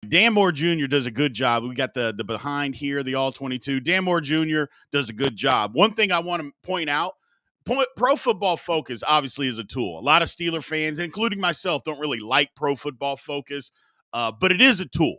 Dan Moore Jr. does a good job. We got the behind here, the All-22. Dan Moore Jr. does a good job. One thing I want to point out, Pro Football Focus obviously is a tool. A lot of Steeler fans, including myself, don't really like Pro Football Focus, but it is a tool.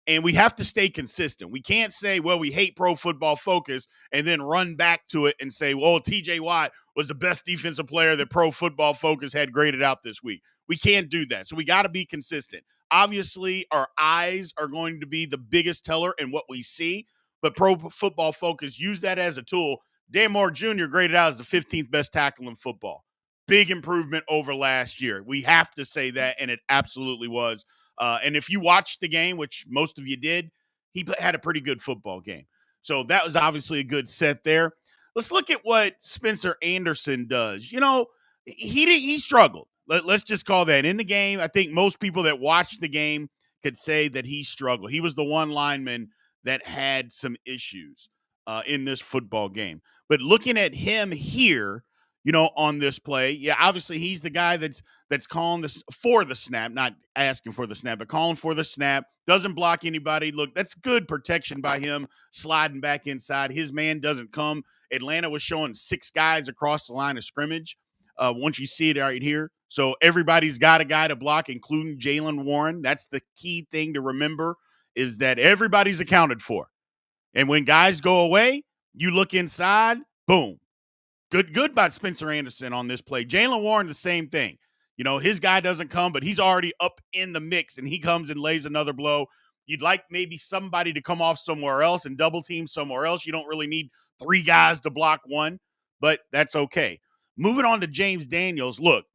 And we have to stay consistent. We can't say, well, we hate Pro Football Focus and then run back to it and say, well, TJ Watt was the best defensive player that Pro Football Focus had graded out this week. We can't do that. So we got to be consistent. Obviously, our eyes are going to be the biggest teller in what we see, but Pro Football Focus use that as a tool. Dan Moore Jr. graded out as the 15th best tackle in football. Big improvement over last year. We have to say that, and it absolutely was. And if you watched the game, which most of you did, he had a pretty good football game. So that was obviously a good set there. Let's look at what Spencer Anderson does. You know, he struggled. Let's just call that. In the game, I think most people that watched the game could say that he struggled. He was the one lineman that had some issues in this football game. But looking at him here, you know, on this play, yeah, obviously he's the guy that's calling this for the snap, not asking for the snap, but calling for the snap. Doesn't block anybody. Look, that's good protection by him sliding back inside. His man doesn't come. Atlanta was showing 6 guys across the line of scrimmage. Once you see it right here. So everybody's got a guy to block, including Jaylen Warren. That's the key thing to remember, is that everybody's accounted for. And when guys go away, you look inside, boom. Good by Spencer Anderson on this play. Jaylen Warren, the same thing. You know, his guy doesn't come, but he's already up in the mix, and he comes and lays another blow. You'd like maybe somebody to come off somewhere else and double team somewhere else. You don't really need 3 guys to block one, but that's okay. Moving on to James Daniels. Look,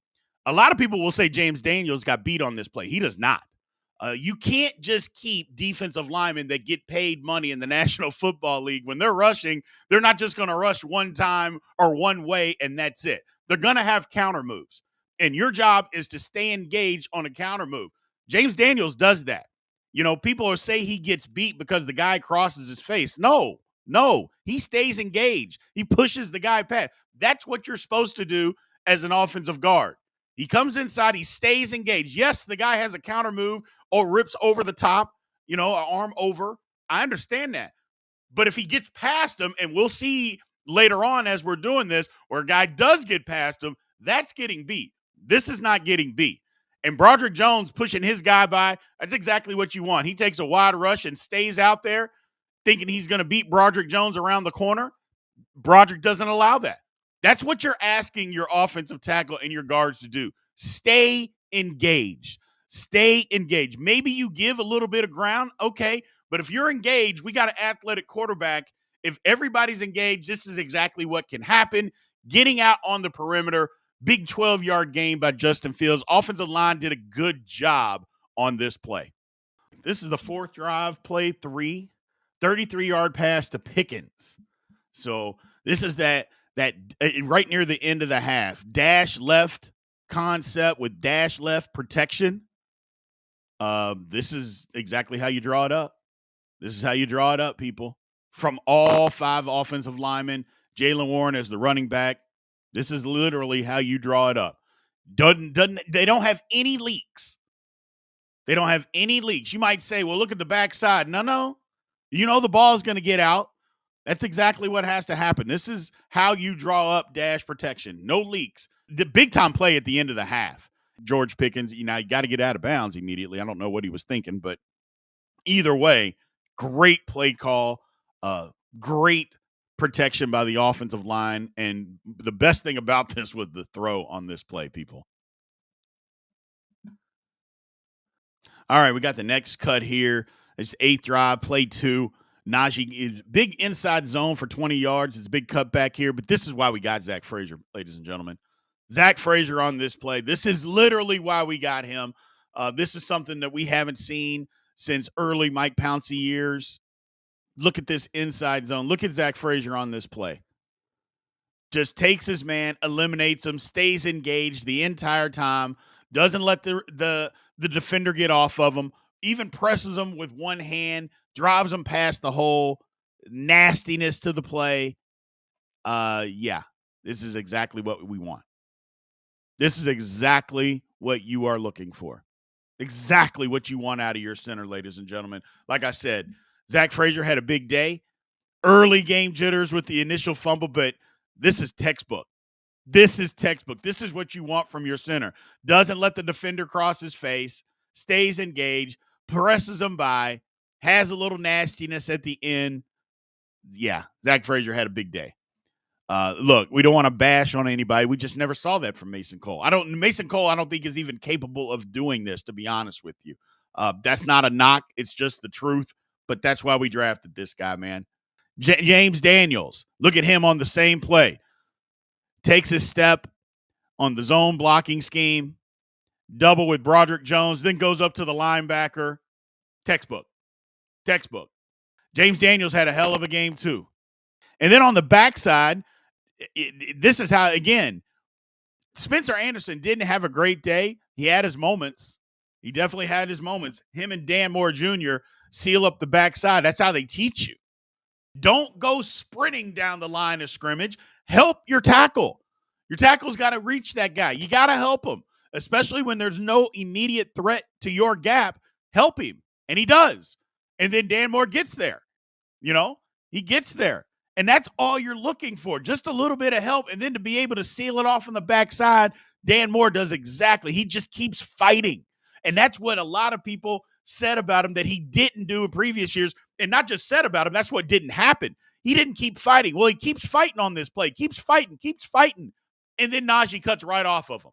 a lot of people will say James Daniels got beat on this play. He does not. You can't just keep defensive linemen that get paid money in the National Football League. When they're rushing, they're not just going to rush one time or one way, and that's it. They're going to have counter moves, and your job is to stay engaged on a counter move. James Daniels does that. You know, people will say he gets beat because the guy crosses his face. No, he stays engaged. He pushes the guy past. That's what you're supposed to do as an offensive guard. He comes inside, he stays engaged. Yes, the guy has a counter move or rips over the top, you know, an arm over. I understand that. But if he gets past him, and we'll see later on as we're doing this, where a guy does get past him, that's getting beat. This is not getting beat. And Broderick Jones pushing his guy by, that's exactly what you want. He takes a wide rush and stays out there thinking he's going to beat Broderick Jones around the corner. Broderick doesn't allow that. That's what you're asking your offensive tackle and your guards to do. Stay engaged. Stay engaged. Maybe you give a little bit of ground, okay, but if you're engaged, we got an athletic quarterback. If everybody's engaged, this is exactly what can happen. Getting out on the perimeter, big 12-yard gain by Justin Fields. Offensive line did a good job on this play. This is the 4th drive, play 3, 33-yard pass to Pickens. So this is that right near the end of the half, dash left concept with dash left protection. This is exactly how you draw it up. This is how you draw it up, people. From all 5 offensive linemen, Jaylen Warren as the running back. This is literally how you draw it up. They don't have any leaks. They don't have any leaks. You might say, well, look at the backside. No. You know the ball is going to get out. That's exactly what has to happen. This is how you draw up dash protection. No leaks. The big-time play at the end of the half. George Pickens, you got to get out of bounds immediately. I don't know what he was thinking, but either way, great play call, great protection by the offensive line, and the best thing about this was the throw on this play, people. All right, we got the next cut here. It's 8th drive, play 2. Najee, big inside zone for 20 yards. It's a big cutback here, but this is why we got Zach Frazier, ladies and gentlemen. Zach Frazier on this play. This is literally why we got him. This is something that we haven't seen since early Mike Pouncey years. Look at this inside zone. Look at Zach Frazier on this play. Just takes his man, eliminates him, stays engaged the entire time, doesn't let the defender get off of him, even presses him with one hand, drives him past the hole. Nastiness to the play. Yeah, this is exactly what we want. This is exactly what you are looking for. Exactly what you want out of your center, ladies and gentlemen. Like I said, Zach Frazier had a big day. Early game jitters with the initial fumble, but this is textbook. This is textbook. This is what you want from your center. Doesn't let the defender cross his face, stays engaged, presses him by, has a little nastiness at the end. Yeah, Zach Frazier had a big day. Look, we don't want to bash on anybody. We just never saw that from Mason Cole. Mason Cole, I don't think is even capable of doing this, to be honest with you. That's not a knock. It's just the truth. But that's why we drafted this guy, man. James Daniels, look at him on the same play. Takes his step on the zone blocking scheme, double with Broderick Jones, then goes up to the linebacker. Textbook. James Daniels had a hell of a game too. And then on the backside, this is how, again, Spencer Anderson didn't have a great day. He had his moments. He definitely had his moments. Him and Dan Moore Jr. seal up the backside. That's how they teach you. Don't go sprinting down the line of scrimmage. Help your tackle. Your tackle's got to reach that guy. You got to help him, especially when there's no immediate threat to your gap. Help him. And he does. And then Dan Moore gets there. He gets there. And that's all you're looking for, just a little bit of help. And then to be able to seal it off on the backside, Dan Moore does exactly. He just keeps fighting. And that's what a lot of people said about him that he didn't do in previous years. And not just said about him, that's what didn't happen. He didn't keep fighting. Well, he keeps fighting on this play, keeps fighting. And then Najee cuts right off of him.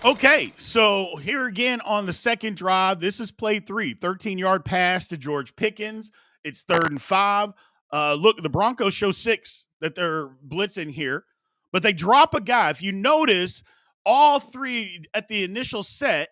Okay, so here again on the second drive, this is play 3, 13-yard pass to George Pickens. It's 3rd and 5. Look, the Broncos show 6 that they're blitzing here, but they drop a guy. If you notice, all 3 at the initial set,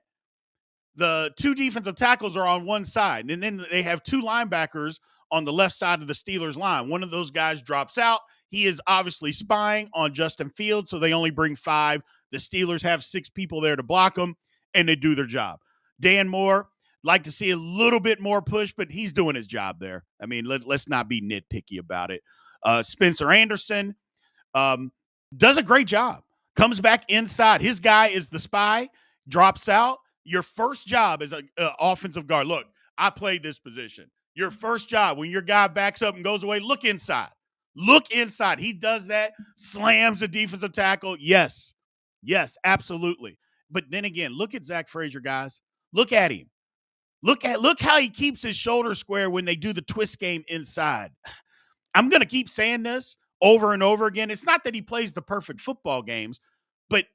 the 2 defensive tackles are on one side, and then they have 2 linebackers on the left side of the Steelers line. One of those guys drops out. He is obviously spying on Justin Fields, so they only bring 5. The Steelers have 6 people there to block them, and they do their job. Dan Moore, like to see a little bit more push, but he's doing his job there. I mean, let's not be nitpicky about it. Spencer Anderson does a great job. Comes back inside. His guy is the spy, drops out. Your first job as an offensive guard. Look, I played this position. Your first job, when your guy backs up and goes away, look inside. Look inside. He does that, slams a defensive tackle. Yes, absolutely. But then again, look at Zach Frazier, guys. Look at him. Look how he keeps his shoulder square when they do the twist game inside. I'm going to keep saying this over and over again. It's not that he plays the perfect football games, but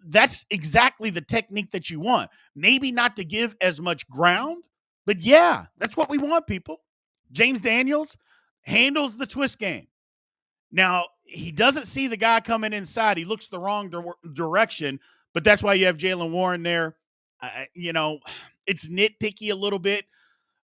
that's exactly the technique that you want. Maybe not to give as much ground, but yeah, that's what we want, people. James Daniels handles the twist game. Now, he doesn't see the guy coming inside. He looks the wrong direction, but that's why you have Jaylen Warren there. It's nitpicky a little bit,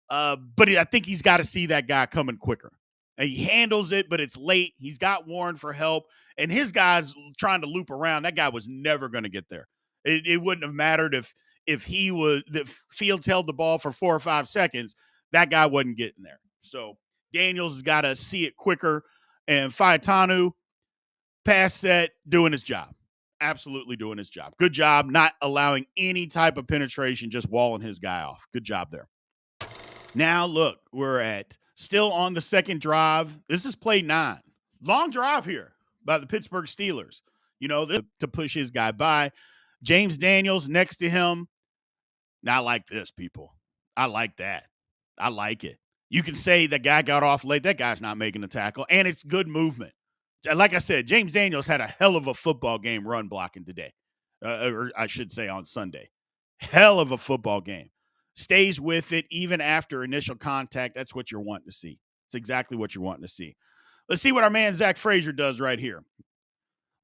but I think he's got to see that guy coming quicker. And he handles it, but it's late. He's got Warren for help, and his guy's trying to loop around. That guy was never going to get there. It wouldn't have mattered if Fields held the ball for 4 or 5 seconds. That guy wasn't getting there. So Daniels has got to see it quicker, and Faetanu, pass set, doing his job. Absolutely doing his job. Good job not allowing any type of penetration, just walling his guy off. Good job there. Now, look, we're still on the second drive. This is play 9. Long drive here by the Pittsburgh Steelers. To push his guy by. James Daniels next to him. Not like this, people. I like that. I like it. You can say the guy got off late. That guy's not making the tackle, and it's good movement. Like I said, James Daniels had a hell of a football game run blocking today, or I should say on Sunday. Hell of a football game. Stays with it even after initial contact. That's what you're wanting to see. It's exactly what you're wanting to see. Let's see what our man Zach Frazier does right here.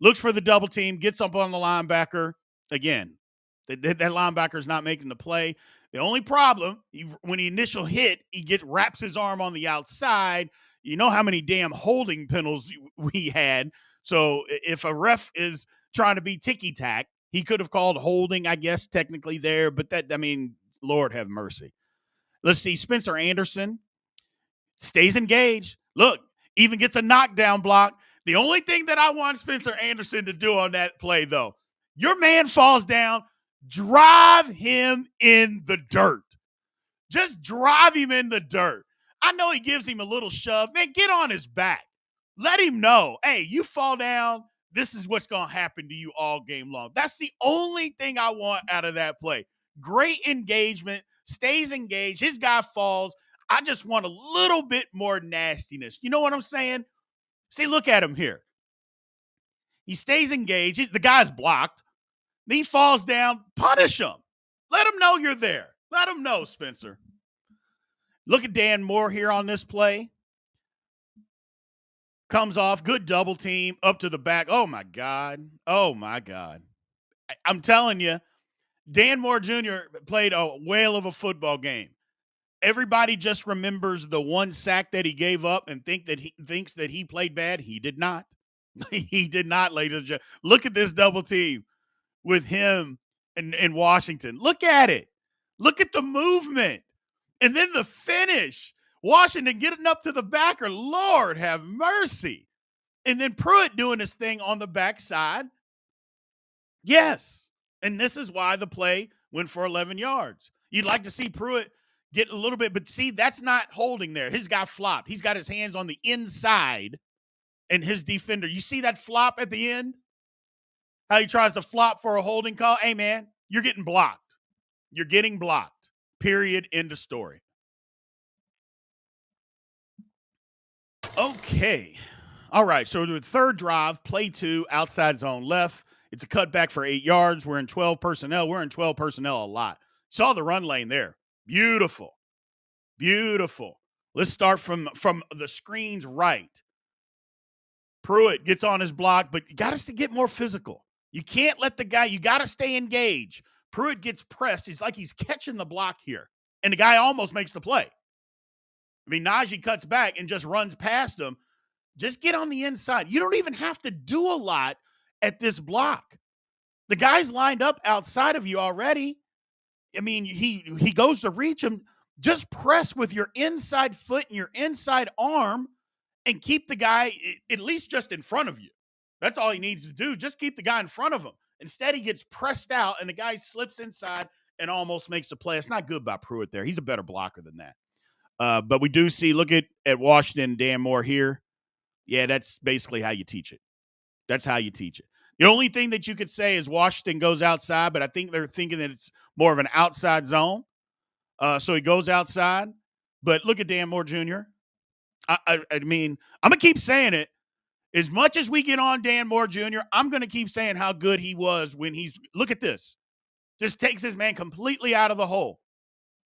Looks for the double team, gets up on the linebacker. Again, that linebacker is not making the play. The only problem, when the initial hit, he wraps his arm on the outside. You know how many damn holding penalties we had. So if a ref is trying to be ticky-tack, he could have called holding, I guess, technically there. But Lord have mercy. Let's see. Spencer Anderson stays engaged. Look, even gets a knockdown block. The only thing that I want Spencer Anderson to do on that play, though, your man falls down. Drive him in the dirt. Just drive him in the dirt. I know he gives him a little shove. Man, get on his back. Let him know, hey, you fall down, this is what's going to happen to you all game long. That's the only thing I want out of that play. Great engagement, stays engaged. His guy falls. I just want a little bit more nastiness. You know what I'm saying? See, look at him here. He stays engaged. The guy's blocked. He falls down. Punish him. Let him know you're there. Let him know, Spencer. Look at Dan Moore here on this play. Comes off, good double team, up to the back. Oh, my God. Oh, my God. I'm telling you, Dan Moore Jr. played a whale of a football game. Everybody just remembers the one sack that he gave up and thinks that he played bad. He did not. He did not, ladies and gentlemen. Look at this double team with him in Washington. Look at it. Look at the movement. And then the finish. Washington getting up to the backer. Lord have mercy. And then Pruitt doing his thing on the backside. Yes. And this is why the play went for 11 yards. You'd like to see Pruitt get a little bit, but see, that's not holding there. His guy flopped. He's got his hands on the inside and his defender. You see that flop at the end? How he tries to flop for a holding call? Hey, man, you're getting blocked. You're getting blocked. Period. End of story. Okay. All right. So the third drive, play 2, outside zone left. It's a cutback for 8 yards. We're in 12 personnel. We're in 12 personnel a lot. Saw the run lane there. Beautiful. Beautiful. Let's start from the screen's right. Pruitt gets on his block, but you got us to get more physical. You can't let the guy, you got to stay engaged. Pruitt gets pressed. It's like he's catching the block here. And the guy almost makes the play. I mean, Najee cuts back and just runs past him. Just get on the inside. You don't even have to do a lot at this block. The guy's lined up outside of you already. I mean, he goes to reach him. Just press with your inside foot and your inside arm and keep the guy at least just in front of you. That's all he needs to do. Just keep the guy in front of him. Instead, he gets pressed out, and the guy slips inside and almost makes a play. It's not good by Pruitt there. He's a better blocker than that. But we do see, look at Washington, Dan Moore here. Yeah, that's basically how you teach it. That's how you teach it. The only thing that you could say is Washington goes outside, but I think they're thinking that it's more of an outside zone. So he goes outside. But look at Dan Moore Jr. I mean, I'm going to keep saying it. As much as we get on Dan Moore Jr., I'm going to keep saying how good he was when look at this. Just takes his man completely out of the hole.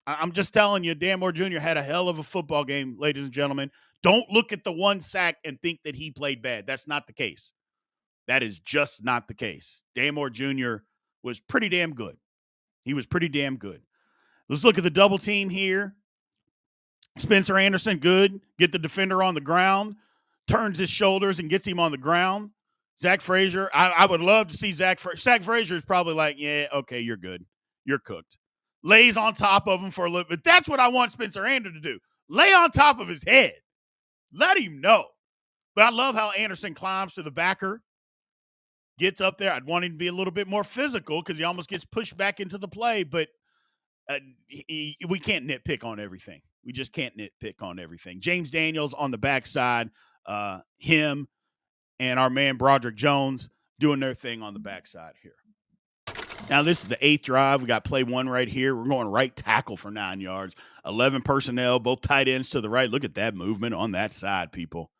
I'm just telling you, Dan Moore Jr. had a hell of a football game, ladies and gentlemen. Don't look at the one sack and think that he played bad. That's not the case. That is just not the case. Dan Moore Jr. was pretty damn good. He was pretty damn good. Let's look at the double team here. Spencer Anderson, good. Get the defender on the ground. Turns his shoulders and gets him on the ground. Zach Frazier, I would love to see Zach Frazier is probably like, yeah, okay, you're good. You're cooked. Lays on top of him for a little bit. That's what I want Spencer Anderson to do. Lay on top of his head. Let him know. But I love how Anderson climbs to the backer. Gets up there. I'd want him to be a little bit more physical because he almost gets pushed back into the play. But we can't nitpick on everything. We just can't nitpick on everything. James Daniels on the backside. Him and our man Broderick Jones doing their thing on the backside here. Now, this is the 8th drive. We got play 1 right here. We're going right tackle for 9 yards. 11 personnel, both tight ends to the right. Look at that movement on that side, people.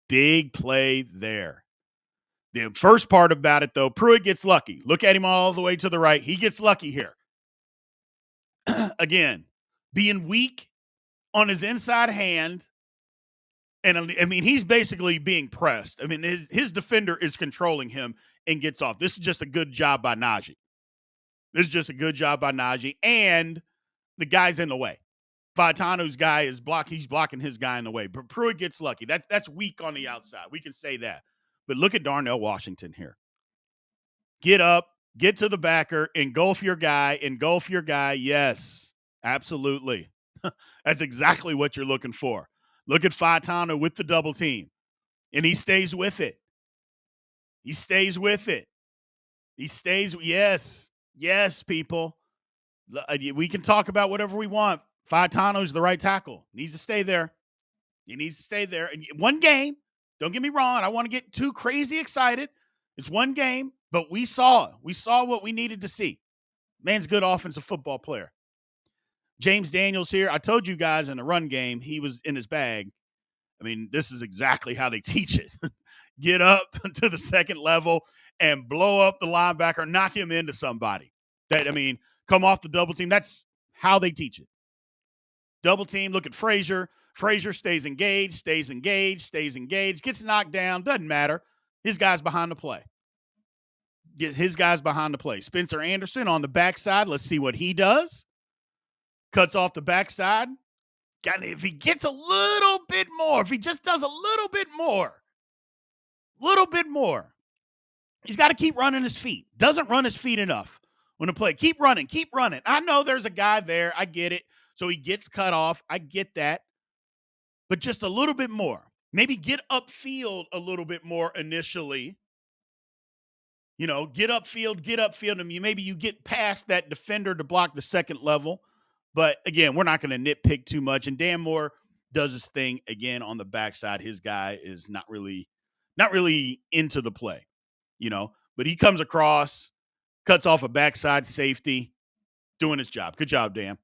Big play there. The first part about it, though, Pruitt gets lucky. Look at him all the way to the right. He gets lucky here. Again, being weak on his inside hand. And, I mean, he's basically being pressed. I mean, his defender is controlling him and gets off. This is just a good job by Najee. This is just a good job by Najee. And the guy's in the way. Faetano's guy is he's blocking his guy in the way. But Pruitt gets lucky. That's weak on the outside. We can say that. But look at Darnell Washington here. Get up, get to the backer, engulf your guy. Yes, absolutely. That's exactly what you're looking for. Look at Faetano with the double team. And he stays with it. Yes. Yes, people. We can talk about whatever we want. Faetano's the right tackle. Needs to stay there. He needs to stay there. And one game, don't get me wrong, I don't want to get too crazy excited. It's one game, but we saw what we needed to see. Man's a good offensive football player. James Daniels here. I told you guys in the run game, he was in his bag. I mean, this is exactly how they teach it. Get up to the second level and blow up the linebacker, knock him into somebody. Come off the double team. That's how they teach it. Double team, look at Frazier. Frazier stays engaged, gets knocked down, doesn't matter. His guy's behind the play. Spencer Anderson on the backside. Let's see what he does. Cuts off the backside. If he gets a little bit more, if he just does a little bit more, he's got to keep running his feet. Doesn't run his feet enough when the play. Keep running. I know there's a guy there. I get it. So he gets cut off. I get that. But just a little bit more. Maybe get upfield a little bit more initially. Get upfield, and maybe you get past that defender to block the second level. But again, we're not going to nitpick too much. And Dan Moore does his thing again on the backside. His guy is not really into the play, But he comes across, cuts off a backside safety, doing his job. Good job, Dan.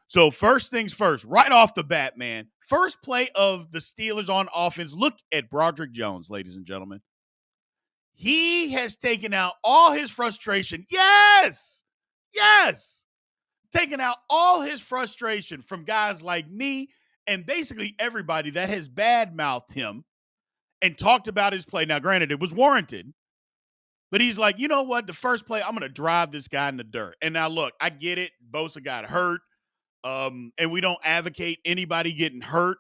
So first things first, right off the bat, man. First play of the Steelers on offense. Look at Broderick Jones, ladies and gentlemen. He has taken out all his frustration. Yes. Taken out all his frustration from guys like me and basically everybody that has badmouthed him and talked about his play. Now, granted, it was warranted, but he's like, you know what? The first play, I'm going to drive this guy in the dirt. And now, look, I get it. Bosa got hurt. And we don't advocate anybody getting hurt.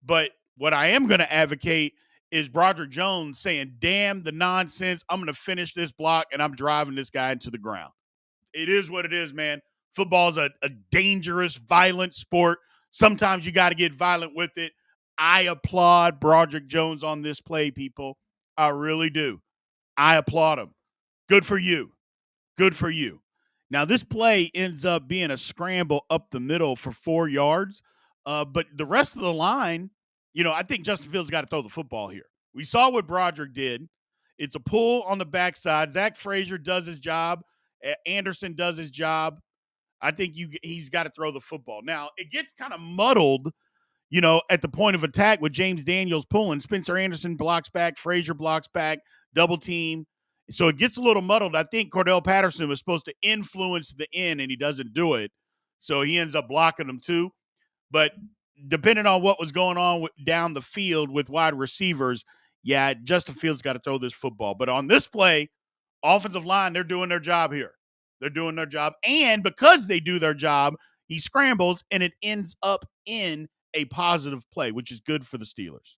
But what I am going to advocate is Broderick Jones saying, damn the nonsense. I'm going to finish this block, and I'm driving this guy into the ground. It is what it is, man. Football is a dangerous, violent sport. Sometimes you got to get violent with it. I applaud Broderick Jones on this play, people. I really do. I applaud him. Good for you. Now, this play ends up being a scramble up the middle for 4 yards. But the rest of the line, I think Justin Fields got to throw the football here. We saw what Broderick did. It's a pull on the backside. Zach Frazier does his job. Anderson does his job. I think he's got to throw the football. Now, it gets kind of muddled, at the point of attack with James Daniels pulling. Spencer Anderson blocks back. Frazier blocks back. Double team. So it gets a little muddled. I think Cordell Patterson was supposed to influence the end, and he doesn't do it. So he ends up blocking them too. But depending on what was going on down the field with wide receivers, yeah, Justin Fields got to throw this football. But on this play, offensive line, they're doing their job here. They're doing their job. And because they do their job, he scrambles, and it ends up in a positive play, which is good for the Steelers.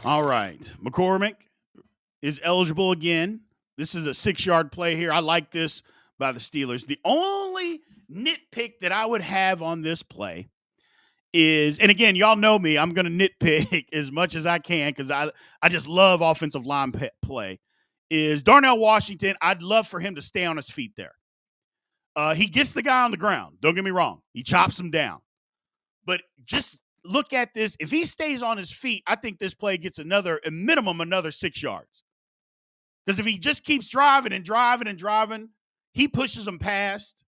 All right. McCormick is eligible again. This is a 6-yard play here. I like this by the Steelers. The only nitpick that I would have on this play is, and again, y'all know me, I'm going to nitpick as much as I can because I just love offensive line play, is Darnell Washington. I'd love for him to stay on his feet there. He gets the guy on the ground. Don't get me wrong. He chops him down. But just look at this. If he stays on his feet, I think this play gets a minimum another 6 yards. Because if he just keeps driving, he pushes him past,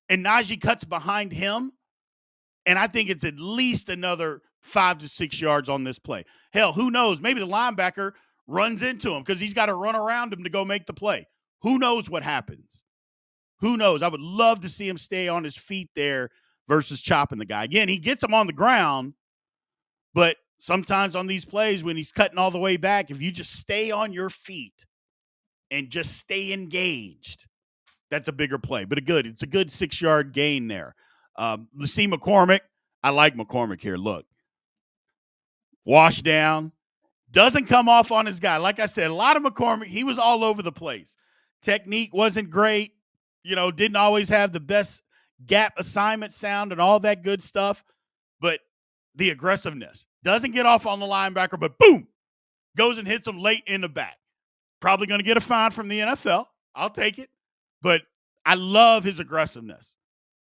and Najee cuts behind him, and I think it's at least another 5 to 6 yards on this play. Hell, who knows? Maybe the linebacker runs into him because he's got to run around him to go make the play. Who knows what happens? Who knows? I would love to see him stay on his feet there versus chopping the guy. Again, he gets him on the ground, but sometimes on these plays when he's cutting all the way back, if you just stay on your feet and just stay engaged, that's a bigger play. But it's a good 6-yard gain there. See McCormick. I like McCormick here. Look. Wash down. Doesn't come off on his guy. Like I said, a lot of McCormick, he was all over the place. Technique wasn't great. Didn't always have the best gap assignment sound and all that good stuff. But the aggressiveness. Doesn't get off on the linebacker, but boom, goes and hits him late in the back. Probably going to get a fine from the NFL. I'll take it. But I love his aggressiveness.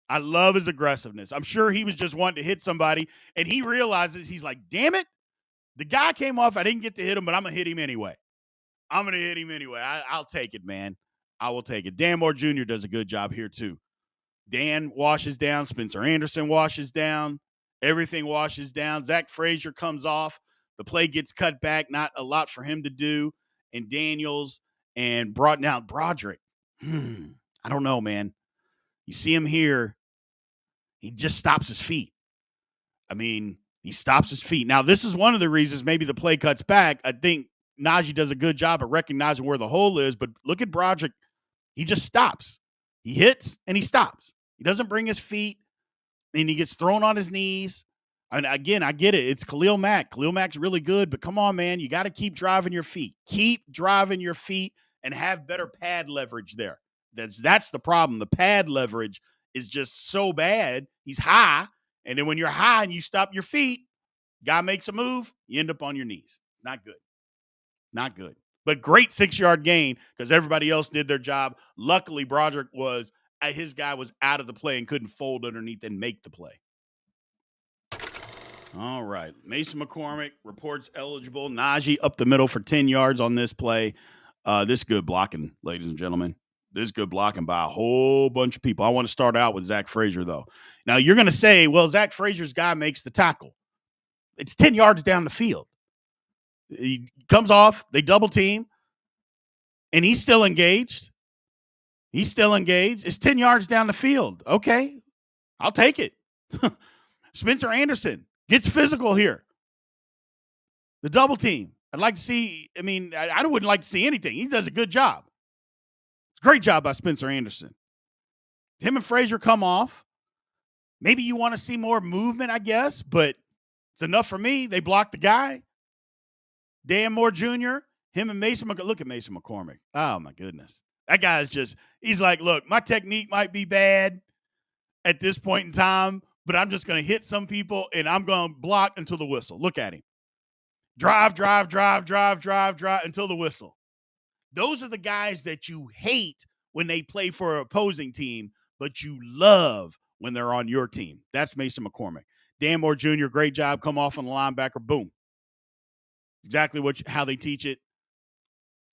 I love his aggressiveness. I'm sure he was just wanting to hit somebody, and he realizes, he's like, damn it, the guy came off. I didn't get to hit him, but I'm going to hit him anyway. I'm going to hit him anyway. I'll take it, man. I will take it. Dan Moore Jr. does a good job here, too. Dan washes down. Spencer Anderson washes down. Everything washes down. Zach Frazier comes off. The play gets cut back. Not a lot for him to do. And Daniels and brought down Broderick. I don't know, man. You see him here. He just stops his feet. I mean, he stops his feet. Now, this is one of the reasons maybe the play cuts back. I think Najee does a good job of recognizing where the hole is, but look at Broderick. He just stops. He hits and he stops. He doesn't bring his feet, and he gets thrown on his knees. And again, I get it. It's Khalil Mack. Khalil Mack's really good, but come on, man. You got to keep driving your feet. Keep driving your feet and have better pad leverage there. That's the problem. The pad leverage is just so bad. He's high, and then when you're high and you stop your feet, guy makes a move, you end up on your knees. Not good. Not good. But great 6-yard gain because everybody else did their job. Luckily, Broderick his guy was out of the play and couldn't fold underneath and make the play. All right. Mason McCormick reports eligible. Najee up the middle for 10 yards on this play. This good blocking, ladies and gentlemen. This good blocking by a whole bunch of people. I want to start out with Zach Frazier, though. Now, you're going to say, well, Zach Frazier's guy makes the tackle. It's 10 yards down the field. He comes off, they double team, and he's still engaged. He's still engaged. It's 10 yards down the field. Okay, I'll take it. Spencer Anderson gets physical here. The double team. I'd like to see, I wouldn't like to see anything. He does a good job. It's a great job by Spencer Anderson. Him and Frazier come off. Maybe you want to see more movement, I guess, but it's enough for me. They block the guy. Dan Moore Jr., him and Mason McCormick. Look at Mason McCormick. Oh, my goodness. That guy's he's like, look, my technique might be bad at this point in time, but I'm just going to hit some people, and I'm going to block until the whistle. Look at him. Drive until the whistle. Those are the guys that you hate when they play for an opposing team, but you love when they're on your team. That's Mason McCormick. Dan Moore Jr., great job. Come off on the linebacker. Boom. Exactly how they teach it.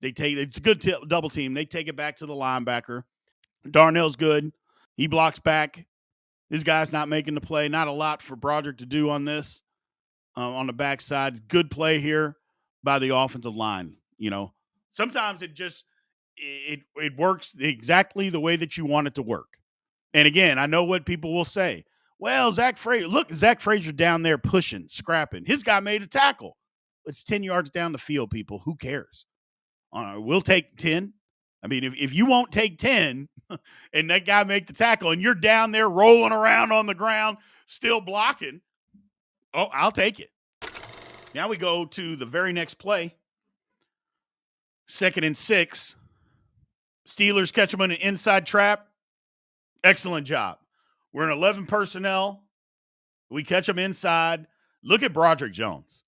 It's a good double team. They take it back to the linebacker. Darnell's good. He blocks back. This guy's not making the play. Not a lot for Broderick to do on this. On the backside, good play here by the offensive line. Sometimes it works exactly the way that you want it to work. And again, I know what people will say. Well, Zach Frazier down there pushing, scrapping. His guy made a tackle. It's 10 yards down the field, people. Who cares? We'll take 10. If you won't take 10 and that guy make the tackle and you're down there rolling around on the ground, still blocking, I'll take it. Now we go to the very next play. 2nd and 6. Steelers catch them in an inside trap. Excellent job. We're in 11 personnel. We catch them inside. Look at Broderick Jones.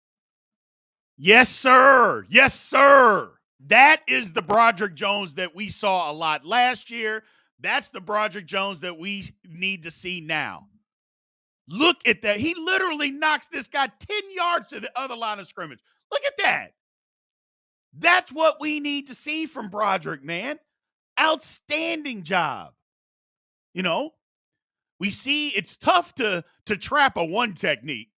Yes, sir. Yes, sir. That is the Broderick Jones that we saw a lot last year. That's the Broderick Jones that we need to see now. Look at that. He literally knocks this guy 10 yards to the other line of scrimmage. Look at that. That's what we need to see from Broderick, man. Outstanding job. We see it's tough to trap a one technique.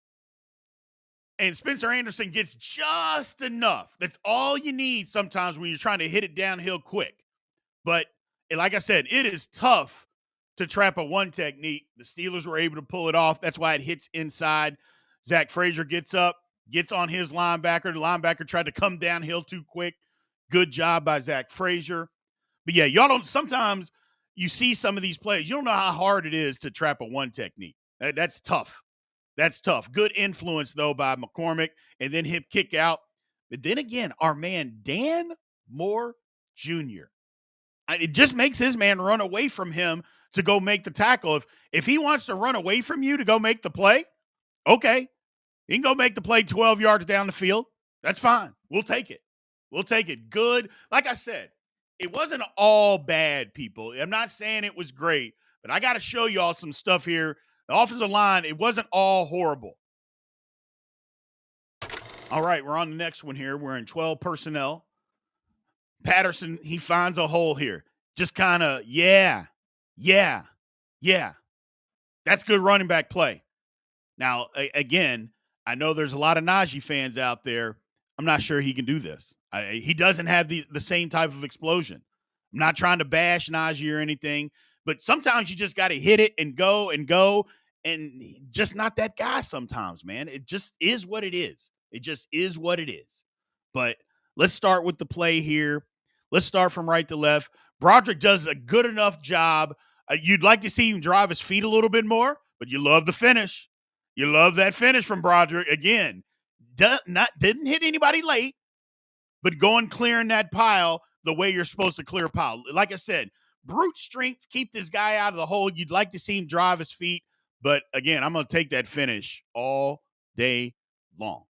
And Spencer Anderson gets just enough. That's all you need sometimes when you're trying to hit it downhill quick. But like I said, it is tough to trap a one technique. The Steelers were able to pull it off. That's why it hits inside. Zach Frazier gets up, gets on his linebacker. The linebacker tried to come downhill too quick. Good job by Zach Frazier. But yeah, sometimes you see some of these plays. You don't know how hard it is to trap a one technique. That's tough. That's tough. Good influence, though, by McCormick, and then him kick out. But then again, our man, Dan Moore Jr., it just makes his man run away from him to go make the tackle. If he wants to run away from you to go make the play, okay. He can go make the play 12 yards down the field. That's fine. We'll take it. We'll take it. Good. Like I said, It wasn't all bad, people. I'm not saying it was great, but I got to show y'all some stuff here. The offensive line, it wasn't all horrible. All right, we're on the next one here. We're in 12 personnel. Patterson, he finds a hole here. Just kind of, yeah. That's good running back play. Now, again, I know there's a lot of Najee fans out there. I'm not sure he can do this. He doesn't have the same type of explosion. I'm not trying to bash Najee or anything, but sometimes you just got to hit it and go, and just not that guy sometimes, man. It just is what it is. It just is what it is. But let's start with the play here. Let's start from right to left. Broderick does a good enough job. You'd like to see him drive his feet a little bit more, but you love the finish. You love that finish from Broderick. Again, didn't hit anybody late, but going clearing that pile the way you're supposed to clear a pile. Like I said, brute strength, keep this guy out of the hole. You'd like to see him drive his feet, but again, I'm going to take that finish all day long.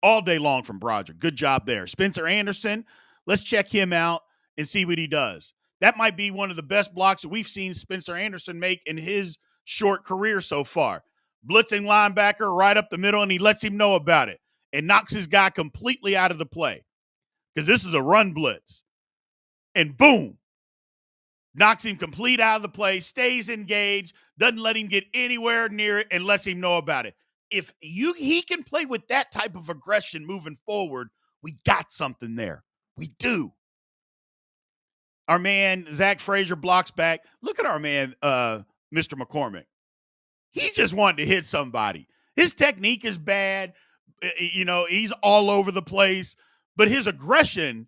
All day long from Broderick. Good job there. Spencer Anderson, let's check him out and see what he does. That might be one of the best blocks that we've seen Spencer Anderson make in his short career so far. Blitzing linebacker right up the middle, and he lets him know about it and knocks his guy completely out of the play because this is a run blitz. And boom, knocks him complete out of the play, stays engaged, doesn't let him get anywhere near it, and lets him know about it. If he can play with that type of aggression moving forward, we got something there. We do. Our man, Zach Frazier, blocks back. Look at our man, Mr. McCormick. He just wanted to hit somebody. His technique is bad. He's all over the place. But his aggression,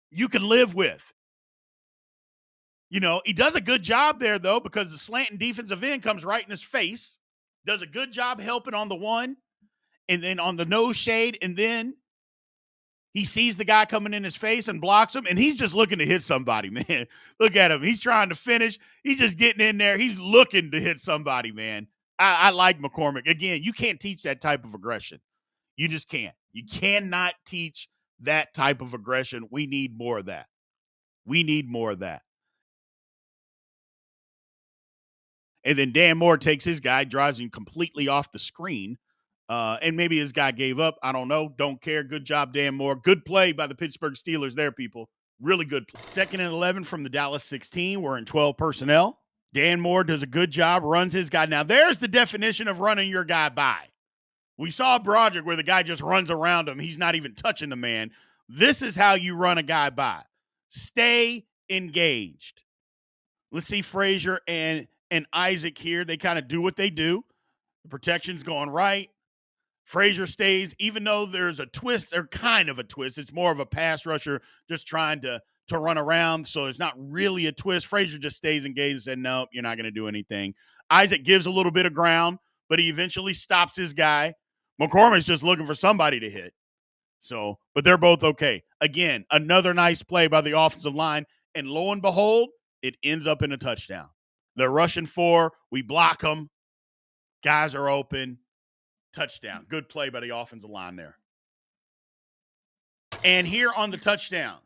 you can live with. He does a good job there, though, because the slanting defensive end comes right in his face. Does a good job helping on the one, and then on the nose shade, and then he sees the guy coming in his face and blocks him, and he's just looking to hit somebody, man. Look at him. He's trying to finish. He's just getting in there. He's looking to hit somebody, man. I like McCormick. Again, you can't teach that type of aggression. You just can't. You cannot teach that type of aggression. We need more of that. We need more of that. And then Dan Moore takes his guy, drives him completely off the screen. And maybe his guy gave up. I don't know. Don't care. Good job, Dan Moore. Good play by the Pittsburgh Steelers there, people. Really good play. 2nd and 11 from the Dallas 16. We're in 12 personnel. Dan Moore does a good job, runs his guy. Now, there's the definition of running your guy by. We saw Broderick where the guy just runs around him. He's not even touching the man. This is how you run a guy by. Stay engaged. Let's see Frazier and Isaac here. They kind of do what they do. The protection's going right. Frazier stays, even though there's a twist, or kind of a twist. It's more of a pass rusher just trying to run around, so it's not really a twist. Frazier just stays engaged and said, nope, you're not going to do anything. Isaac gives a little bit of ground, but he eventually stops his guy. McCormick's just looking for somebody to hit. So, but they're both okay. Again, another nice play by the offensive line, and lo and behold, it ends up in a touchdown. They're rushing 4. We block them. Guys are open. Touchdown. Good play by the offensive line there. And here on the touchdown,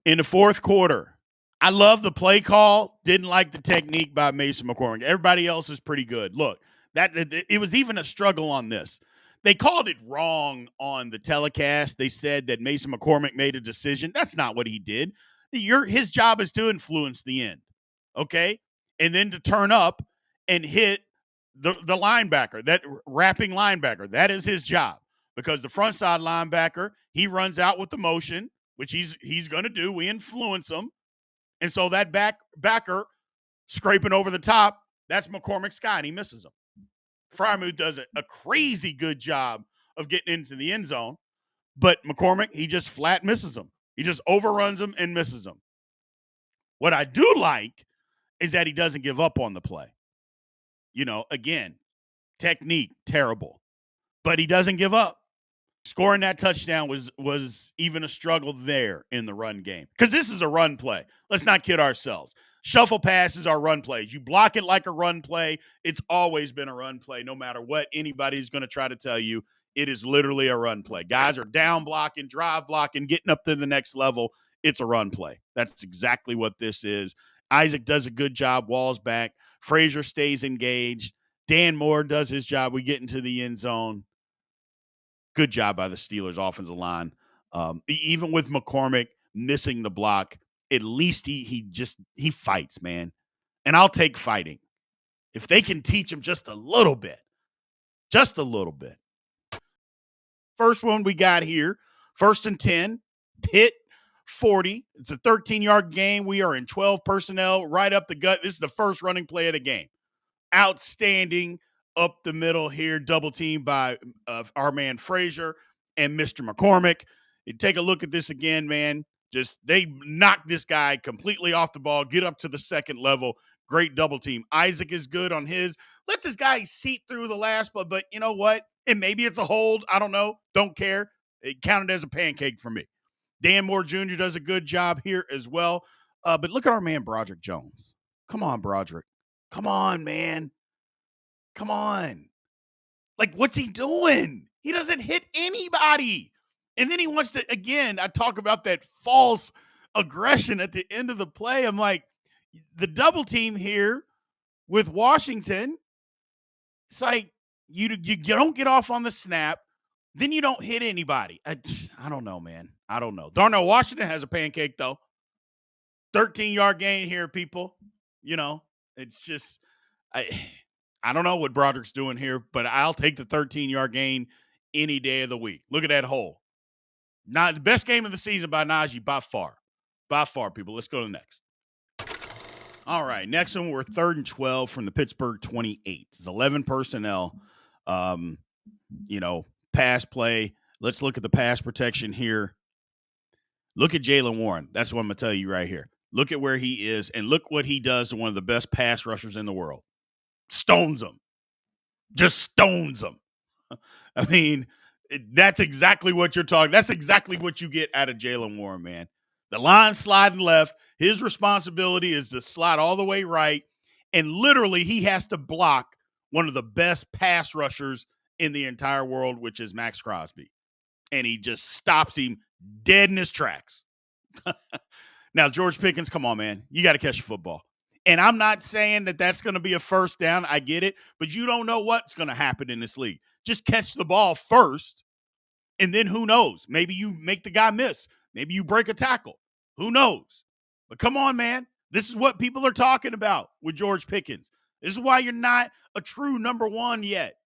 in the 4th quarter, I love the play call. Didn't like the technique by Mason McCormick. Everybody else is pretty good. Look, it was even a struggle on this. They called it wrong on the telecast. They said that Mason McCormick made a decision. That's not what he did. His job is to influence the end, okay? And then to turn up and hit the linebacker, that wrapping linebacker. That is his job, because the front side linebacker, he runs out with the motion, which he's going to do. We influence him. And so that backer scraping over the top, that's McCormick's guy, and he misses him. Freiermuth does a crazy good job of getting into the end zone, but McCormick, he just flat misses him. He just overruns him and misses him. What I do like is that he doesn't give up on the play. Again, technique, terrible, but he doesn't give up. Scoring that touchdown was even a struggle there in the run game, because this is a run play. Let's not kid ourselves. Shuffle passes are run plays. You block it like a run play. It's always been a run play, no matter what anybody's going to try to tell you. It is literally a run play. Guys are down blocking, drive blocking, getting up to the next level. it's a run play. That's exactly what this is. Isaac does a good job. Wall's back. Frazier stays engaged. Dan Moore does his job. We get into the end zone. Good job by the Steelers' offensive line. Even with McCormick missing the block, at least he fights, man. And I'll take fighting. If they can teach him just a little bit. Just a little bit. First one we got here, 1st and 10, Pitt 40. It's a 13-yard game. We are in 12 personnel, right up the gut. This is the first running play of the game. Outstanding up the middle here, double team by our man Frazier and Mr. McCormick. You take a look at this again, man. Just they knock this guy completely off the ball, get up to the second level. Great double team. Isaac is good on his. Let this guy seat through the last, but you know what? And maybe it's a hold. I don't know. Don't care. It counted as a pancake for me. Dan Moore Jr. does a good job here as well. But look at our man, Broderick Jones. Come on, Broderick. Come on, man. Come on. Like, what's he doing? He doesn't hit anybody. And then he wants to, again, I talk about that false aggression at the end of the play. I'm like, the double team here with Washington, it's like, you don't get off on the snap, then you don't hit anybody. I don't know, man. I don't know. Darnell Washington has a pancake, though. 13-yard gain here, people. You know, it's just I don't know what Broderick's doing here, but I'll take the 13-yard gain any day of the week. Look at that hole. Not the best game of the season by Najee by far. By far, people. Let's go to the next. All right, next one, we're 3rd and 12 from the Pittsburgh 28. It's 11 personnel. Pass play. Let's look at the pass protection here. Look at Jaylen Warren. That's what I'm going to tell you right here. Look at where he is, and look what he does to one of the best pass rushers in the world. Stones him. Just stones him. I mean, that's exactly what you're talking. That's exactly what you get out of Jaylen Warren, man. The line sliding left. His responsibility is to slide all the way right, and literally he has to block one of the best pass rushers in the entire world, which is Max Crosby. And he just stops him dead in his tracks. Now, George Pickens, come on, man. You got to catch a football. And I'm not saying that that's going to be a first down. I get it. But you don't know what's going to happen in this league. Just catch the ball first, and then who knows? Maybe you make the guy miss. Maybe you break a tackle. Who knows? But come on, man. This is what people are talking about with George Pickens. This is why you're not a true number one yet.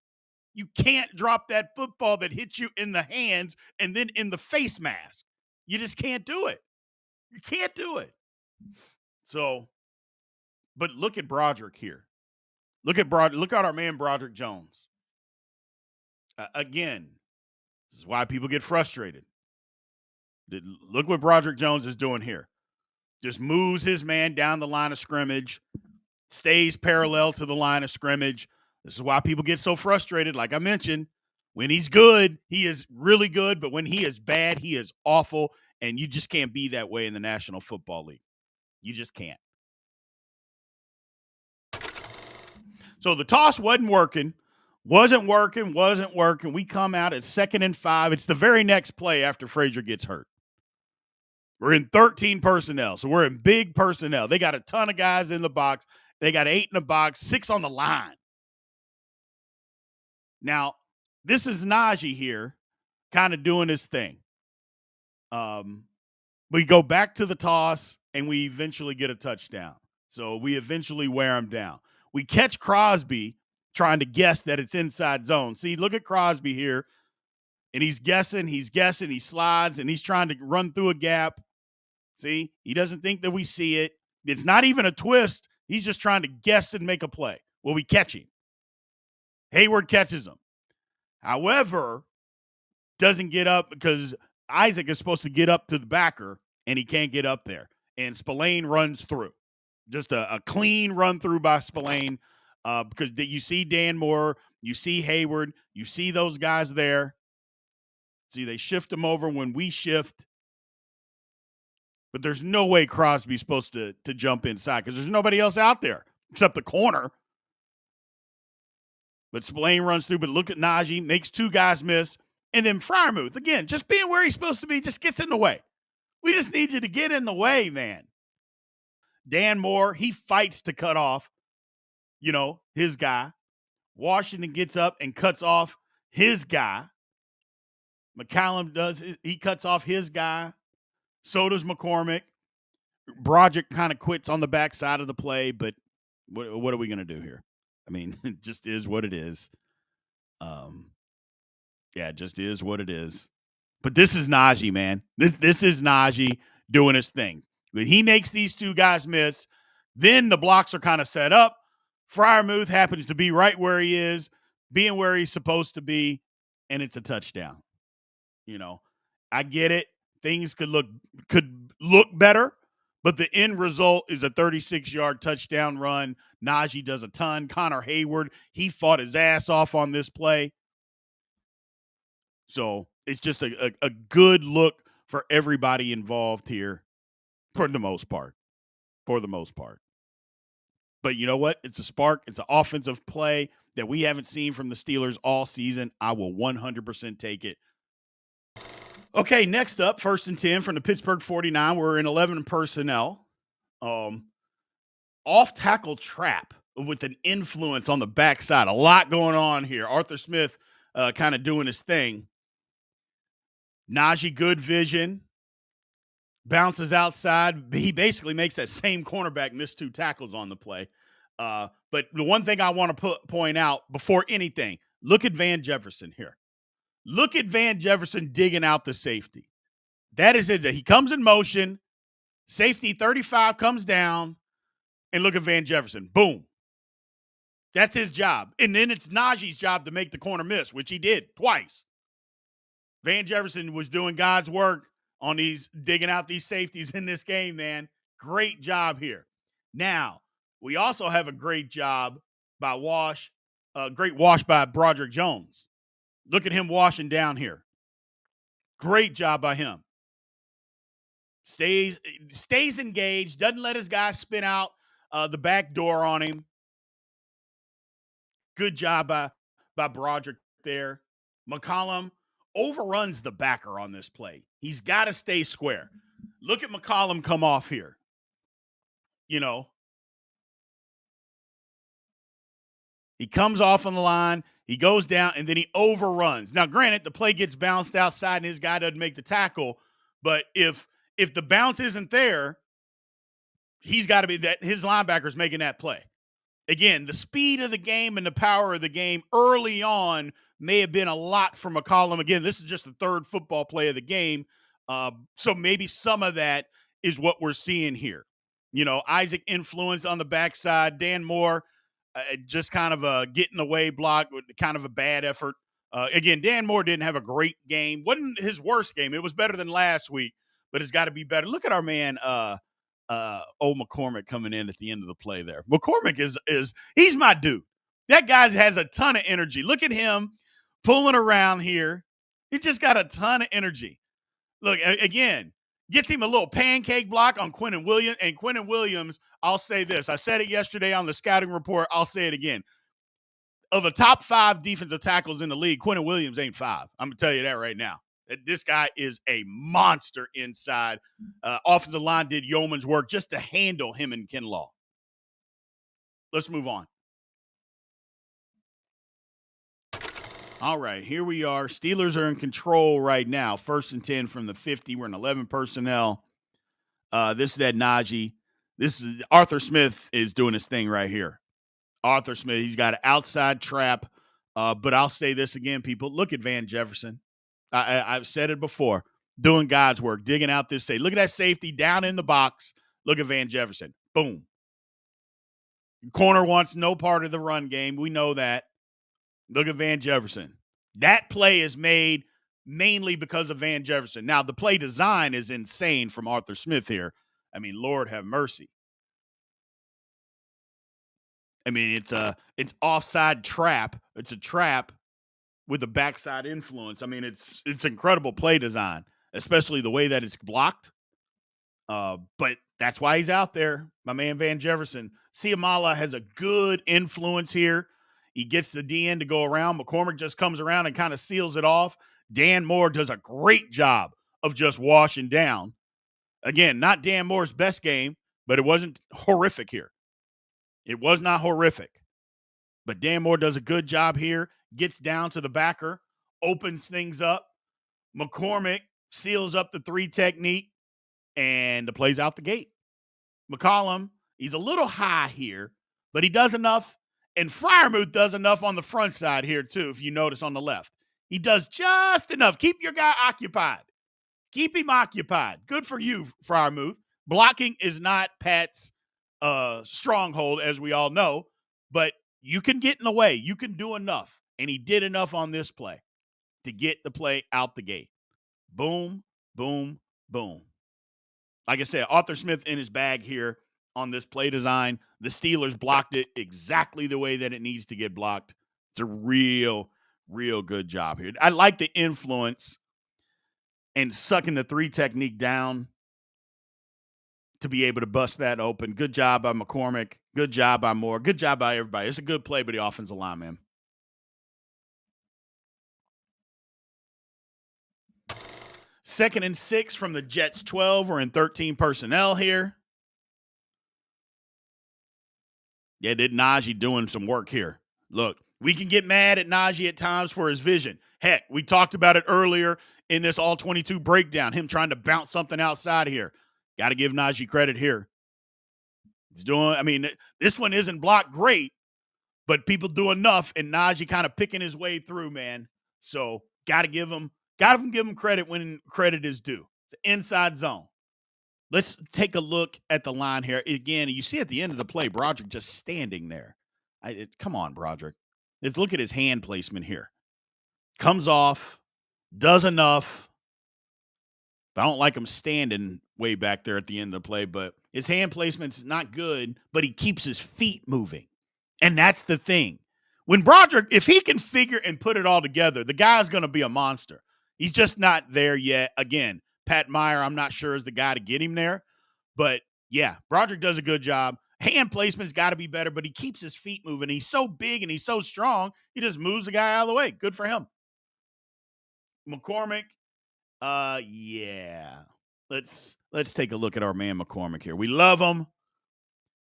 You can't drop that football that hits you in the hands and then in the face mask. You just can't do it. You can't do it. So, but look at Broderick here. Look at our man Broderick Jones. Again, this is why people get frustrated. Look what Broderick Jones is doing here. Just moves his man down the line of scrimmage, stays parallel to the line of scrimmage. This is why people get so frustrated. Like I mentioned, when he's good, he is really good. But when he is bad, he is awful. And you just can't be that way in the National Football League. You just can't. So the toss wasn't working. Wasn't working. We come out at 2nd and 5. It's the very next play after Frazier gets hurt. We're in 13 personnel, so we're in big personnel. They got a ton of guys in the box. They got 8 in the box, 6 on the line. Now, this is Najee here kind of doing his thing. We go back to the toss, and we eventually get a touchdown. So we eventually wear him down. We catch Crosby trying to guess that it's inside zone. See, look at Crosby here, and he's guessing, he slides, and he's trying to run through a gap. See, he doesn't think that we see it. It's not even a twist. He's just trying to guess and make a play. Well, we catch him. Hayward catches him. However, doesn't get up because Isaac is supposed to get up to the backer, and he can't get up there. And Spillane runs through. Just a clean run through by Spillane because you see Dan Moore, you see Hayward, you see those guys there. See, they shift them over when we shift. But there's no way Crosby's supposed to jump inside because there's nobody else out there except the corner. But Spillane runs through, but look at Najee, makes 2 guys miss. And then Freiermuth, again, just being where he's supposed to be, just gets in the way. We just need you to get in the way, man. Dan Moore, he fights to cut off, his guy. Washington gets up and cuts off his guy. McCallum does it. He cuts off his guy. So does McCormick. Broderick kind of quits on the backside of the play, but what are we going to do here? I mean, it just is what it is. Yeah, it just is what it is. But this is Najee, man. This is Najee doing his thing. When he makes these two guys miss, then the blocks are kind of set up. Freiermuth happens to be right where he is, being where he's supposed to be, and it's a touchdown. I get it. Things could look better, but the end result is a 36-yard touchdown run. Najee does a ton. Connor Hayward, he fought his ass off on this play. So it's just a good look for everybody involved here for the most part. But you know what? It's a spark. It's an offensive play that we haven't seen from the Steelers all season. I will 100% take it. Okay, next up, 1st and 10 from the Pittsburgh 49. We're in 11 personnel. Off-tackle trap with an influence on the backside. A lot going on here. Arthur Smith kind of doing his thing. Najee, good vision. Bounces outside. He basically makes that same cornerback miss 2 tackles on the play. But the one thing I want to point out before anything, look at Van Jefferson here. Look at Van Jefferson digging out the safety. That is it. He comes in motion. Safety 35 comes down. And look at Van Jefferson. Boom. That's his job. And then it's Najee's job to make the corner miss, which he did twice. Van Jefferson was doing God's work on digging out these safeties in this game, man. Great job here. Now, we also have a great job by great wash by Broderick Jones. Look at him washing down here. Great job by him. Stays engaged, doesn't let his guy spin out the back door on him. Good job by Broderick there. McCollum overruns the backer on this play. He's got to stay square. Look at McCollum come off here. He comes off on the line. He goes down, and then he overruns. Now, granted, the play gets bounced outside, and his guy doesn't make the tackle. But if the bounce isn't there, he's got to be that. His linebacker's making that play. Again, the speed of the game and the power of the game early on may have been a lot for McCollum. Again, this is just the 3rd football play of the game. So maybe some of that is what we're seeing here. Isaac influence on the backside. Dan Moore just kind of a get in the way block with kind of a bad effort. Again, Dan Moore didn't have a great game. Wasn't his worst game. It was better than last week, but it's got to be better. Look at our man, old McCormick coming in at the end of the play there. McCormick he's my dude. That guy has a ton of energy. Look at him pulling around here. He's just got a ton of energy. Look, again, gets him a little pancake block on Quinnen Williams. And Quinnen Williams, I'll say this. I said it yesterday on the scouting report. I'll say it again. Of the top 5 defensive tackles in the league, Quinnen Williams ain't 5. I'm going to tell you that right now. This guy is a monster inside. Offensive line did yeoman's work just to handle him and Kinlaw. Let's move on. All right, here we are. Steelers are in control right now. 1st and 10 from the 50. We're in 11 personnel. This is that Najee. This is Arthur Smith is doing his thing right here. Arthur Smith, he's got an outside trap. But I'll say this again, people. Look at Van Jefferson. I've said it before. Doing God's work, digging out this safety. Look at that safety down in the box. Look at Van Jefferson. Boom. Corner wants no part of the run game. We know that. Look at Van Jefferson. That play is made mainly because of Van Jefferson. Now, the play design is insane from Arthur Smith here. I mean, Lord have mercy. I mean, it's offside trap. It's a trap with a backside influence. I mean, it's incredible play design, especially the way that it's blocked. But that's why he's out there, my man Van Jefferson. Siamala has a good influence here. He gets the DN to go around. McCormick just comes around and kind of seals it off. Dan Moore does a great job of just washing down. Again, not Dan Moore's best game, but it wasn't horrific here. It was not horrific. But Dan Moore does a good job here, gets down to the backer, opens things up. McCormick seals up the 3 technique, and the play's out the gate. McCollum, he's a little high here, but he does enough. And Freiermuth does enough on the front side here, too, if you notice on the left. He does just enough. Keep your guy occupied. Keep him occupied. Good for you, Freiermuth. Blocking is not Pat's stronghold, as we all know, but you can get in the way. You can do enough. And he did enough on this play to get the play out the gate. Boom, boom, boom. Like I said, Arthur Smith in his bag here on this play design. The Steelers blocked it exactly the way that it needs to get blocked. It's a real good job here. I like the influence and sucking the 3 technique down to be able to bust that open. Good job by McCormick. Good job by Moore. Good job by everybody. It's a good play by the offensive line, man. Second and 6 from the Jets 12. We're in 13 personnel here. Yeah, did Najee doing some work here. Look, we can get mad at Najee at times for his vision. Heck, we talked about it earlier in this All-22 breakdown, him trying to bounce something outside here. Got to give Najee credit here. He's doing, I mean, this one isn't blocked great, but people do enough, and Najee kind of picking his way through, man. So got to give him credit when credit is due. It's an inside zone. Let's take a look at the line here. Again, you see at the end of the play, Broderick just standing there. Come on, Broderick. Let's look at his hand placement here. Comes off, does enough. I don't like him standing way back there at the end of the play, but his hand placement's not good, but he keeps his feet moving. And that's the thing. When Broderick, if he can figure and put it all together, the guy's going to be a monster. He's just not there yet. Again, Pat Meyer, I'm not sure is the guy to get him there. But, yeah, Broderick does a good job. Hand placement's got to be better, but he keeps his feet moving. He's so big and he's so strong, he just moves the guy out of the way. Good for him. McCormick, yeah. Let's take a look at our man McCormick here. We love him,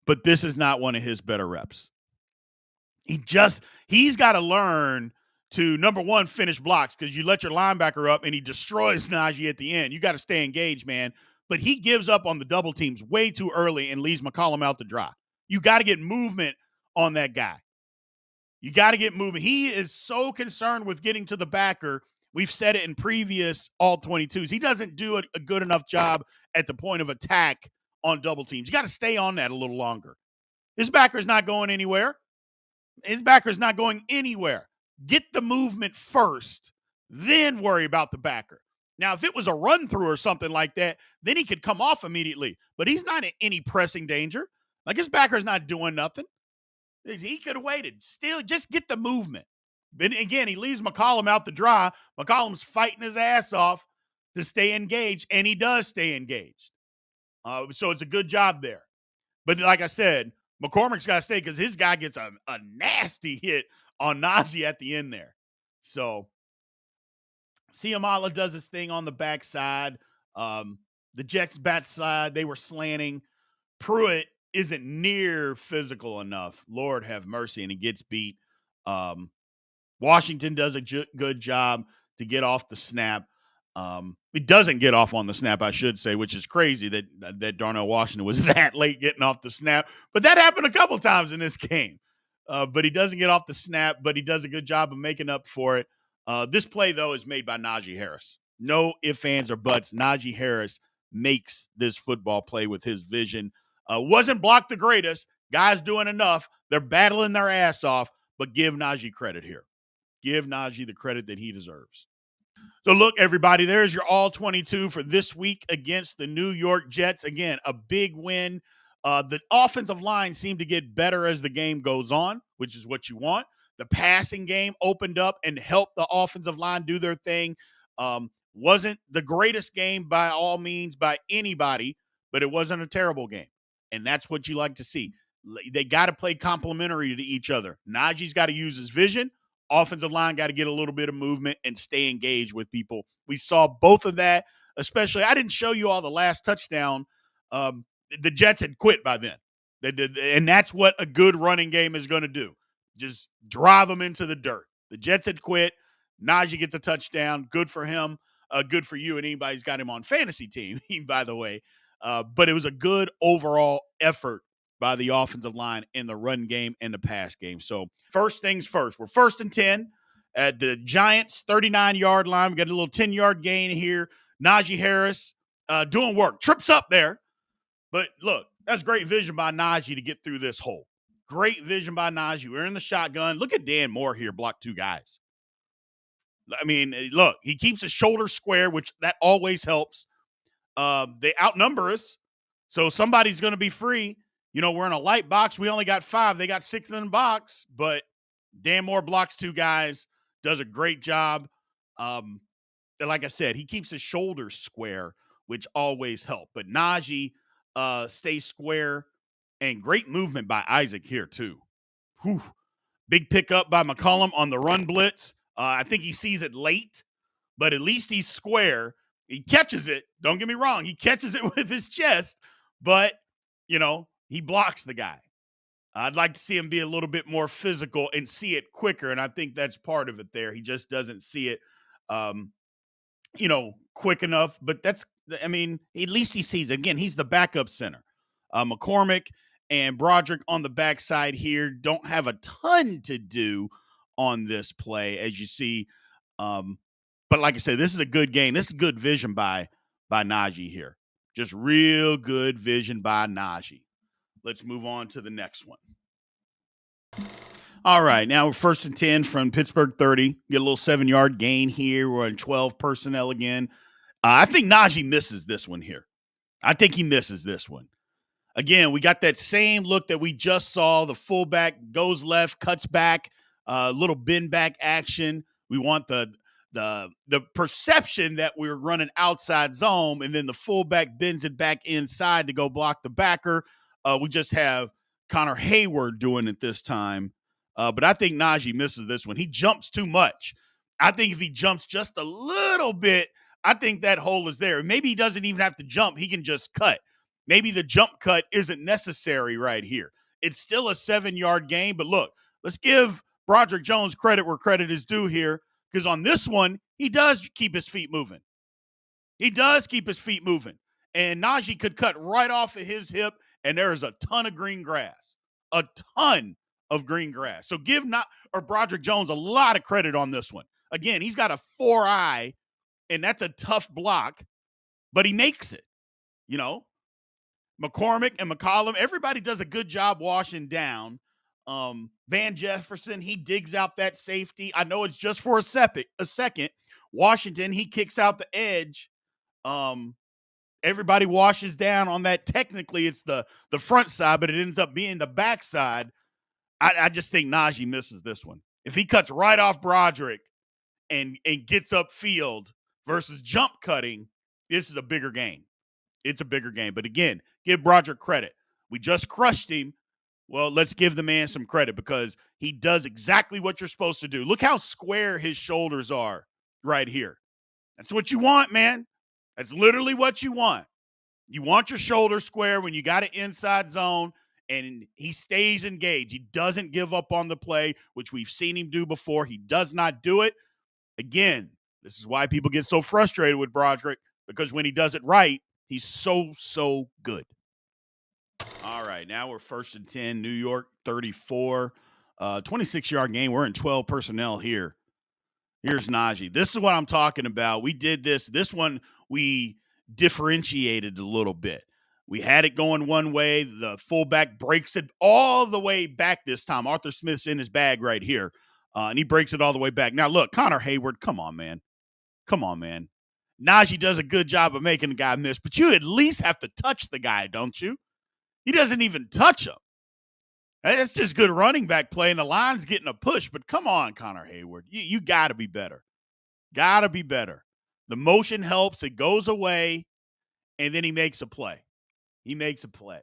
but this is not one of his better reps. He's got to learn to, number one, finish blocks, because you let your linebacker up and he destroys Najee at the end. You got to stay engaged, man. But he gives up on the double teams way too early and leaves McCollum out to dry. You got to get movement on that guy. You got to get movement. He is so concerned with getting to the backer. We've said it in previous All-22s. He doesn't do a good enough job at the point of attack on double teams. You got to stay on that a little longer. His backer's not going anywhere. Get the movement first, then worry about the backer. Now, if it was a run-through or something like that, then he could come off immediately. But he's not in any pressing danger. Like, his backer's not doing nothing. He could have waited. Still, just get the movement. But again, he leaves McCollum out to dry. McCollum's fighting his ass off to stay engaged, and he does stay engaged. So it's a good job there. But like I said, McCormick's got to stay because his guy gets a nasty hit on Najee at the end there. So Siamala does his thing on the backside. The Jets' backside, they were slanting. Pruitt isn't near physical enough. Lord have mercy, and he gets beat. Washington does a good job to get off the snap. He doesn't get off on the snap, I should say, which is crazy that Darnell Washington was that late getting off the snap. But that happened a couple times in this game. But he doesn't get off the snap, but he does a good job of making up for it. This play, though, is made by Najee Harris. No ifs, ands, or buts. Najee Harris makes this football play with his vision. Wasn't blocked the greatest. Guys doing enough. They're battling their ass off, but give Najee credit here. Give Najee the credit that he deserves. So look, everybody, there's your All-22 for this week against the New York Jets. Again, a big win. The offensive line seemed to get better as the game goes on, which is what you want. The passing game opened up and helped the offensive line do their thing. Wasn't the greatest game by all means by anybody, but it wasn't a terrible game. And that's what you like to see. They got to play complementary to each other. Najee's got to use his vision. Offensive line got to get a little bit of movement and stay engaged with people. We saw both of that. especially I didn't show you all the last touchdown. Um, the Jets had quit by then. They did, and that's what a good running game is going to do. Just drive them into the dirt. The Jets had quit. Najee gets a touchdown. Good for him. Good for you and anybody who's got him on fantasy team, by the way. But it was a good overall effort by the offensive line in the run game and the pass game. So first things first, we're 1st and 10 at the Giants 39-yard line. We got a little 10-yard gain here. Najee Harris doing work. Trips up there. But look, that's great vision by Najee to get through this hole. Great vision by Najee. We're in the shotgun. Look at Dan Moore here, block 2 guys. I mean, look, he keeps his shoulders square, which that always helps. They outnumber us, so somebody's going to be free. You know, we're in a light box. We only got 5. They got 6 in the box, but Dan Moore blocks 2 guys, does a great job. And like I said, he keeps his shoulders square, which always help. But Najee stays square, and great movement by Isaac here too. Whew. Big pickup by McCollum on the run blitz. I think he sees it late, but at least he's square. He catches it. Don't get me wrong. He catches it with his chest, but, you know, he blocks the guy. I'd like to see him be a little bit more physical and see it quicker, and I think that's part of it there. He just doesn't see it, quick enough. But at least he sees it. Again, he's the backup center. McCormick and Broderick on the backside here don't have a ton to do on this play, as you see. But like I said, this is a good game. This is good vision by Najee here. Just real good vision by Najee. Let's move on to the next one. All right, now we're 1st and 10 from Pittsburgh 30. Get a little 7-yard gain here. We're in 12 personnel again. I think Najee misses this one here. I think he misses this one. Again, we got that same look that we just saw. The fullback goes left, cuts back, little bend back action. We want the perception that we're running outside zone, and then the fullback bends it back inside to go block the backer. We just have Connor Hayward doing it this time. But I think Najee misses this one. He jumps too much. I think if he jumps just a little bit, I think that hole is there. Maybe he doesn't even have to jump. He can just cut. Maybe the jump cut isn't necessary right here. It's still a 7-yard gain, but look, let's give Broderick Jones credit where credit is due here, because on this one, he does keep his feet moving. He does keep his feet moving. And Najee could cut right off of his hip, and there is a ton of green grass. A ton of green grass. So give Broderick Jones a lot of credit on this one. Again, he's got a 4-eye, and that's a tough block, but he makes it, you know. McCormick and McCollum, everybody does a good job washing down. Van Jefferson, he digs out that safety. I know it's just for a second. Washington, he kicks out the edge. Everybody washes down on that. Technically, it's the front side, but it ends up being the back side. I just think Najee misses this one. If he cuts right off Broderick and gets upfield versus jump cutting, this is a bigger game. It's a bigger game. But again, give Broderick credit. We just crushed him. Well, let's give the man some credit because he does exactly what you're supposed to do. Look how square his shoulders are right here. That's what you want, man. That's literally what you want. You want your shoulders square when you got an inside zone, and he stays engaged. He doesn't give up on the play, which we've seen him do before. He does not do it. Again, this is why people get so frustrated with Broderick, because when he does it right, he's so good. All right, now we're 1st and 10, New York 34, 26-yard game. We're in 12 personnel here. Here's Najee. This is what I'm talking about. We did this. This one we differentiated a little bit. We had it going one way. The fullback breaks it all the way back this time. Arthur Smith's in his bag right here, and he breaks it all the way back. Now, look, Connor Hayward, come on, man. Come on, man. Najee does a good job of making the guy miss, but you at least have to touch the guy, don't you? He doesn't even touch him. That's just good running back play, and the line's getting a push. But come on, Connor Hayward. You got to be better. Got to be better. The motion helps. It goes away, and then he makes a play. He makes a play.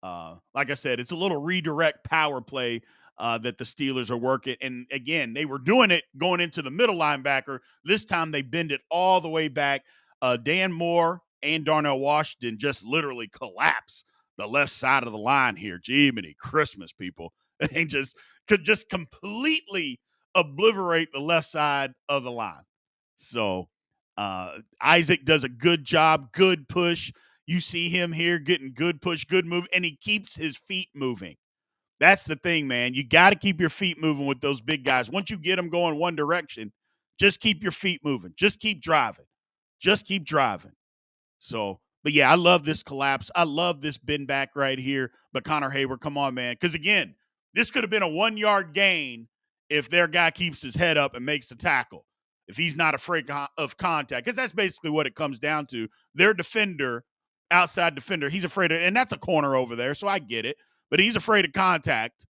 Like I said, it's a little redirect power play that the Steelers are working. And, again, they were doing it going into the middle linebacker. This time they bend it all the way back. Dan Moore and Darnell Washington just literally collapse the left side of the line here. Jiminy Christmas, people. They just could just completely obliterate the left side of the line. So Isaac does a good job, good push. You see him here getting good push, good move, and he keeps his feet moving. That's the thing, man. You got to keep your feet moving with those big guys. Once you get them going one direction, just keep your feet moving. Just keep driving. Just keep driving. So, but yeah, I love this collapse. I love this bend back right here. But Connor Hayward, come on, man. Because again, this could have been a 1-yard gain if their guy keeps his head up and makes the tackle. If he's not afraid of contact, because that's basically what it comes down to. Their defender, outside defender, he's afraid of, and that's a corner over there, so I get it. But he's afraid of contact,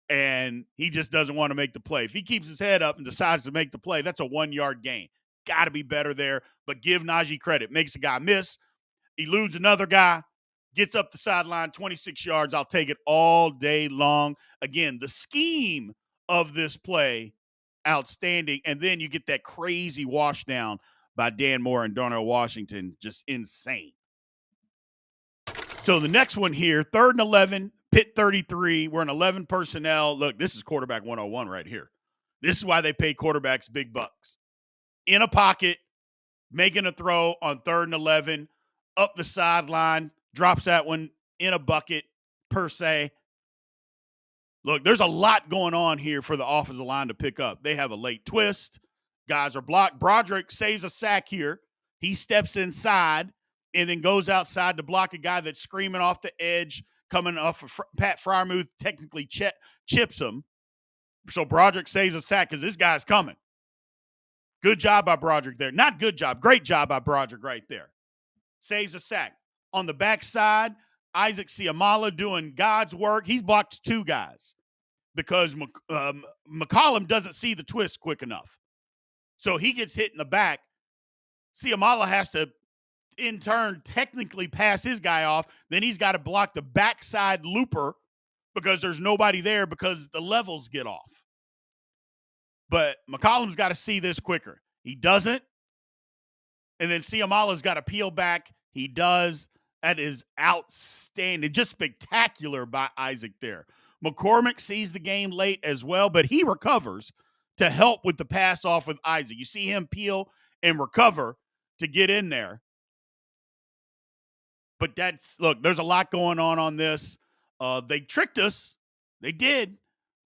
and he just doesn't want to make the play. If he keeps his head up and decides to make the play, that's a 1-yard gain. Got to be better there, but give Najee credit. Makes a guy miss, eludes another guy, gets up the sideline, 26 yards. I'll take it all day long. Again, the scheme of this play, outstanding. And then you get that crazy wash down by Dan Moore and Darnell Washington, just insane. So the next one here, 3rd and 11, Pitt 33. We're in 11 personnel. Look, this is quarterback 101 right here. This is why they pay quarterbacks big bucks. In a pocket, making a throw on 3rd and 11, up the sideline, drops that one in a bucket, per se. Look, there's a lot going on here for the offensive line to pick up. They have a late twist. Guys are blocked. Broderick saves a sack here. He steps inside and then goes outside to block a guy that's screaming off the edge, coming off of Pat Freiermuth, technically chips him. So Broderick saves a sack because this guy's coming. Good job by Broderick there. Not good job. Great job by Broderick right there. Saves a sack. On the backside, Isaac Siamala doing God's work. He's blocked 2 guys because McCollum doesn't see the twist quick enough. So he gets hit in the back. Siamala has to, in turn, technically pass his guy off. Then he's got to block the backside looper because there's nobody there because the levels get off. But McCollum's got to see this quicker. He doesn't. And then Siamala's got to peel back. He does. That is outstanding. Just spectacular by Isaac there. McCormick sees the game late as well, but he recovers to help with the pass off with Isaac. You see him peel and recover to get in there. But look, there's a lot going on this. They tricked us. They did.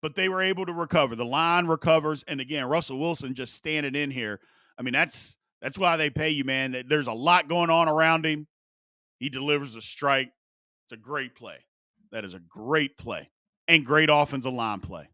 But they were able to recover. The line recovers. And again, Russell Wilson just standing in here. I mean, that's why they pay you, man. There's a lot going on around him. He delivers a strike. It's a great play. That is a great play. And great offensive line play.